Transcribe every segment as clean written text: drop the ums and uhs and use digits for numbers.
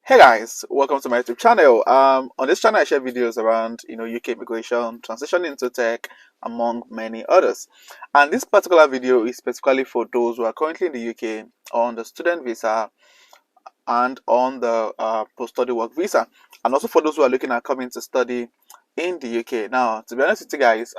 Hey guys, welcome to my YouTube channel. On this channel I share videos around UK immigration, transition into tech, among many others. And this particular video is specifically for those who are currently in the UK on the student visa and on the post-study work visa, and also for those who are looking at coming to study in the UK. Now, to be honest with you guys,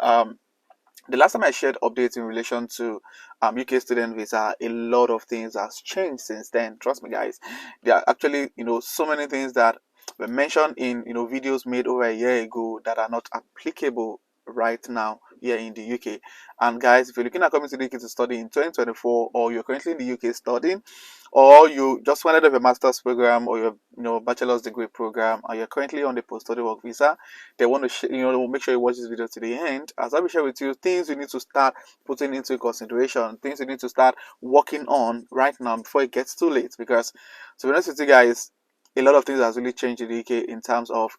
the last time I shared updates in relation to UK student visa, a lot of things has changed since then. Trust me, guys. There are actually, so many things that were mentioned in, videos made over a year ago that are not applicable right now here in the UK. And guys, if you're looking at coming to the UK to study in 2024, or you're currently in the UK studying, or you just wanted a master's program or your bachelor's degree program, and you're currently on the post-study work visa, they want to make sure you watch this video to the end, as I will share with you things you need to start putting into consideration, things you need to start working on right now before it gets too late. Because to be honest with you guys, a lot of things has really changed in the UK in terms of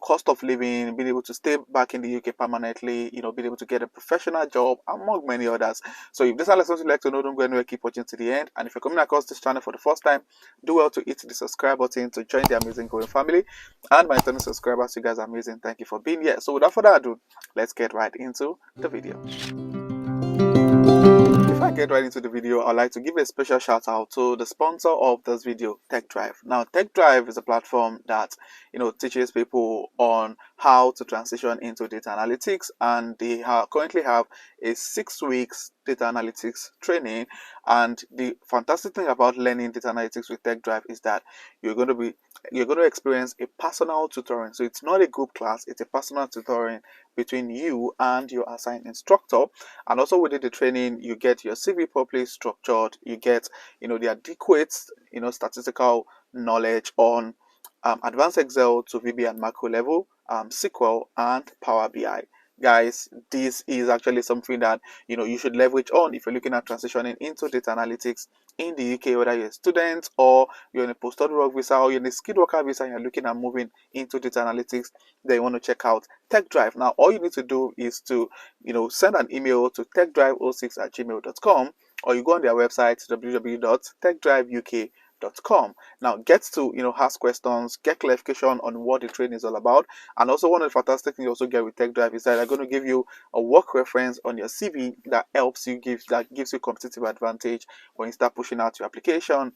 cost of living, being able to stay back in the UK permanently, being able to get a professional job, among many others. So if this is something you'd like to know, don't go anywhere, keep watching to the end. And if you're coming across this channel for the first time, do well to hit the subscribe button to join the amazing growing family. And my returning subscribers, you guys are amazing. Thank you for being here. So without further ado, let's get right into the video. Before I get right into the video, I'd like to give a special shout out to the sponsor of this video, TechDrive. Now, TechDrive is a platform that teaches people on how to transition into data analytics, and they currently have a 6 weeks data analytics training. And the fantastic thing about learning data analytics with TechDrive is that you're going to experience a personal tutoring. So it's not a group class, it's a personal tutoring between you and your assigned instructor. And also within the training, you get your CV properly structured, you get the adequate statistical knowledge on advanced Excel to VB and macro level, SQL and Power BI. Guys, this is actually something that you should leverage on if you're looking at transitioning into data analytics in the UK, whether you're a student or you're in a post-study work visa or you're in a skilled worker visa and you're looking at moving into data analytics. Then you want to check out TechDrive. Now, all you need to do is to send an email to techdrive06@gmail.com, or you go on their website www.techdriveuk.com. Now get to ask questions, get clarification on what the training is all about. And also, one of the fantastic things you also get with TechDrive is that they're going to give you a work reference on your CV that gives you competitive advantage when you start pushing out your application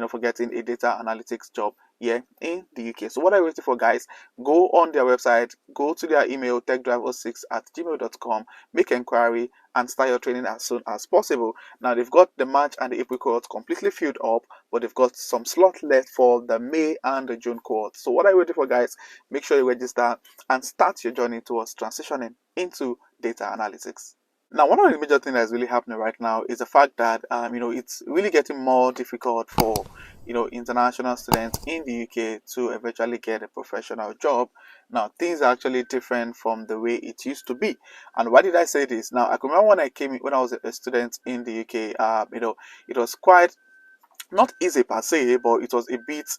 for getting a data analytics job here in the UK. So what are you waiting for, guys? Go on their website, go to their email techdrive06@gmail.com, make inquiry and start your training as soon as possible. Now, they've got the March and the April cohorts completely filled up, but they've got some slots left for the May and the June cohort. So what are you waiting for, guys? Make sure you register and start your journey towards transitioning into data analytics. Now, one of the major things that's really happening right now is the fact that it's really getting more difficult for international students in the UK to eventually get a professional job. Now, things are actually different from the way it used to be. And why did I say this? Now, I can remember when I was a student in the UK. It was quite not easy per se, but it was a bit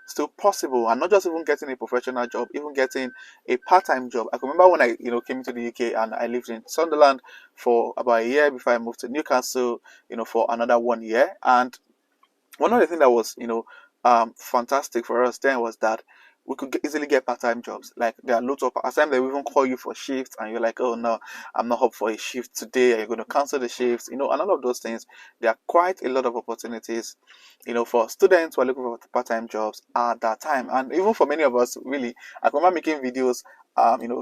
still possible, and not just even getting a professional job, even getting a part-time job. I can remember when I came to the UK and I lived in Sunderland for about a year before I moved to Newcastle for another 1 year. And one of the things that was fantastic for us then was that we could easily get part-time jobs. Like, there are loads of times they will even call you for shifts and you're like, oh no, I'm not up for a shift today, and you're going to cancel the shifts, and all of those things. There are quite a lot of opportunities for students who are looking for part-time jobs at that time. And even for many of us, really, I remember making videos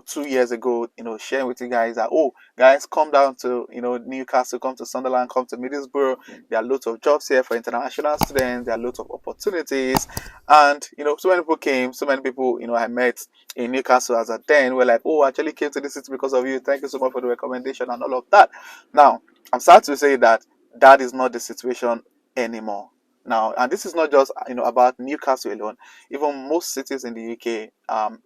2 years ago, sharing with you guys that, oh guys, come down to Newcastle, come to Sunderland, come to Middlesbrough. There are lots of jobs here for international students. There are lots of opportunities. And so many people came, so many people I met in Newcastle as at then were like, oh, I actually came to this city because of you, thank you so much for the recommendation and all of that. Now, I'm sad to say that that is not the situation anymore now. And this is not just about Newcastle alone. Even most cities in the UK,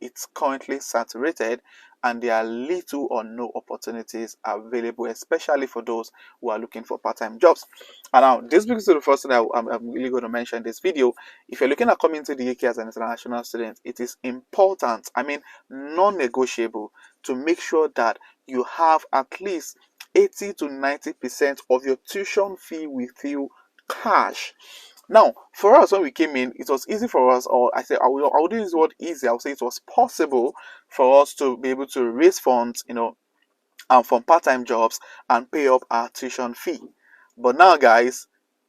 it's currently saturated, and there are little or no opportunities available, especially for those who are looking for part-time jobs. And now, this brings to the first thing I'm really going to mention in this video. If you're looking at coming to the UK as an international student, it is important, I mean non-negotiable, to make sure that you have at least 80 to 90% of your tuition fee with you cash. Now, for us, when we came in, it was easy for us, or I would use the word easy. I would say it was possible for us to be able to raise funds, from part-time jobs and pay up our tuition fee. But now, guys,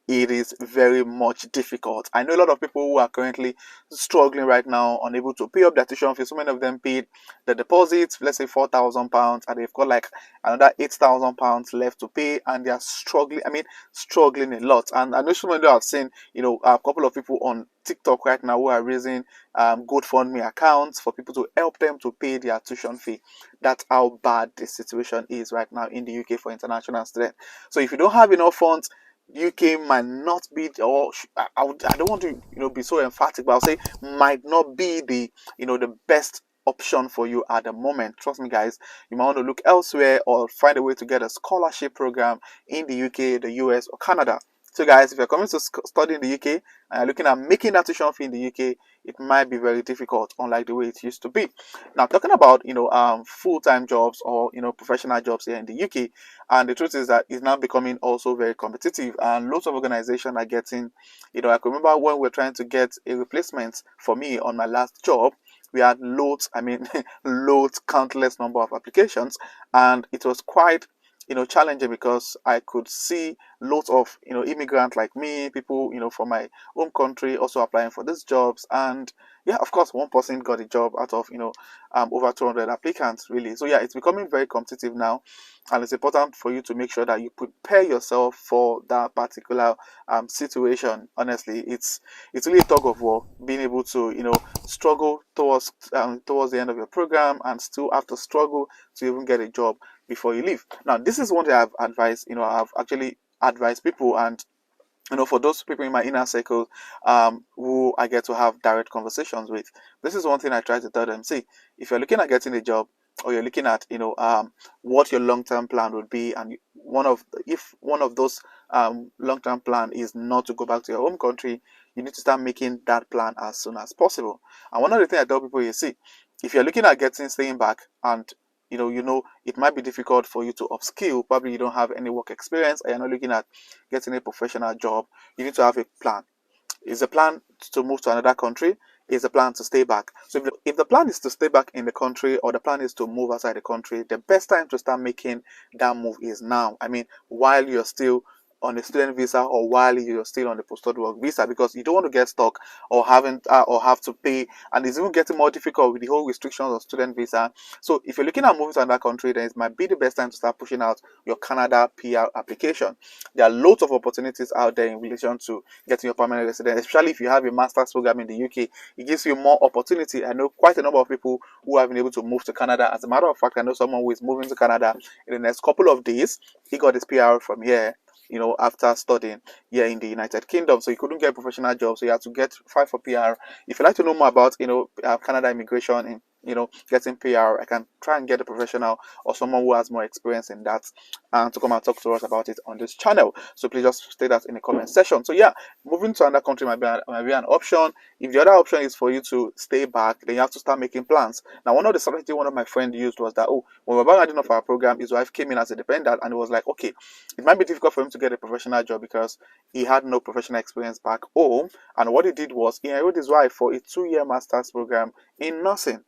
it is very much difficult. I know a lot of people who are currently struggling right now, unable to pay up their tuition fee. So many of them paid the deposit, let's say £4,000, and they've got like another £8,000 left to pay, and they are struggling. I mean, struggling a lot. And I know some of you have seen, a couple of people on TikTok right now who are raising GoFundMe accounts for people to help them to pay their tuition fee. That's how bad the situation is right now in the UK for international students. So if you don't have enough funds, UK might not be, or I don't want to be so emphatic, but I'll say might not be the best option for you at the moment. Trust me, guys, you might want to look elsewhere or find a way to get a scholarship program in the UK, the US, or Canada. So guys, if you're coming to study in the UK and you're looking at making that tuition fee in the UK, it might be very difficult, unlike the way it used to be. Now, talking about full-time jobs or professional jobs here in the UK, and the truth is that it's now becoming also very competitive, and lots of organizations are getting, I can remember when we were trying to get a replacement for me on my last job. We had loads, loads, countless number of applications, and it was quite challenging because I could see lots of immigrants like me, people from my home country also applying for these jobs. And yeah, of course, one person got a job out of over 200 applicants, really. So yeah, it's becoming very competitive now, and it's important for you to make sure that you prepare yourself for that particular situation. Honestly, it's really a tug of war, being able to struggle towards the end of your program and still have to struggle to even get a job before you leave. Now, this is one that I've advised, I've actually advised people, and for those people in my inner circle who I get to have direct conversations with, this is one thing I try to tell them. See, if you're looking at getting a job, or you're looking at what your long-term plan would be, and if one of those long-term plan is not to go back to your home country, you need to start making that plan as soon as possible. And one of the things I tell people is, see, if you're looking at staying back, and it might be difficult for you to upskill, probably you don't have any work experience, and you're not looking at getting a professional job, you need to have a plan. Is the plan to move to another country? Is the plan to stay back? So if the plan is to stay back in the country, or the plan is to move outside the country, the best time to start making that move is now. While you're still on a student visa, or while you're still on the post-study work visa, because you don't want to get stuck or have to pay, and it's even getting more difficult with the whole restrictions of student visa. So if you're looking at moving to another country, then it might be the best time to start pushing out your Canada PR application. There are loads of opportunities out there in relation to getting your permanent residence, especially if you have a master's program in the UK. It gives you more opportunity. I know quite a number of people who have been able to move to Canada. As a matter of fact, I know someone who is moving to Canada in the next couple of days. He got his PR from here, after studying here in the United Kingdom. So he couldn't get a professional job, so he had to file for PR. If you'd like to know more about, Canada immigration and, getting PR, I can try and get a professional or someone who has more experience in that, and to come and talk to us about it on this channel. So please just state that in the comment section. So yeah, moving to another country might be an option. If the other option is for you to stay back, then you have to start making plans. Now, one of the strategies one of my friends used was that, when we're about adding off our program, his wife came in as a dependent, and it was like, okay, it might be difficult for him to get a professional job because he had no professional experience back home. And what he did was he enrolled his wife for a 2-year master's program in nursing.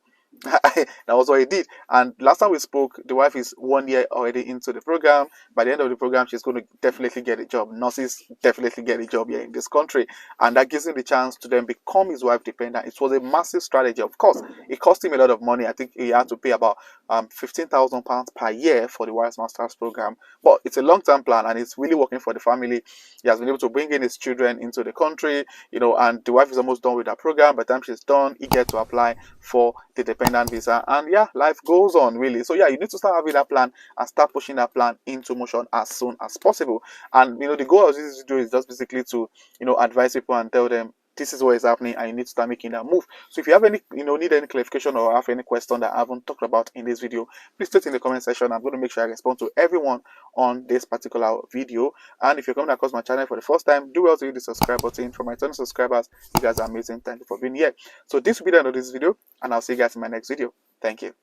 That was what he did. And last time we spoke, the wife is 1 year already into the program. By the end of the program, she's going to definitely get a job. Nurses definitely get a job here in this country, and that gives him the chance to then become his wife dependent. It was a massive strategy. Of course, it cost him a lot of money. I think he had to pay about £15,000 per year for the wife's master's program, but it's a long-term plan, and it's really working for the family. He has been able to bring in his children into the country, and the wife is almost done with that program. By the time she's done, he gets to apply for the dependent visa, and yeah, life goes on, really. So yeah, you need to start having that plan and start pushing that plan into motion as soon as possible. And the goal of this video is just basically to advise people and tell them this is what is happening, and you need to start making that move. So if you have any need any clarification or have any question that I haven't talked about in this video, please state in the comment section. I'm going to make sure I respond to everyone on this particular video. And if you're coming across my channel for the first time, do well to hit the subscribe button. For my 10 subscribers, you guys are amazing. Thank you for being here. So this will be the end of this video, and I'll see you guys in my next video. Thank you.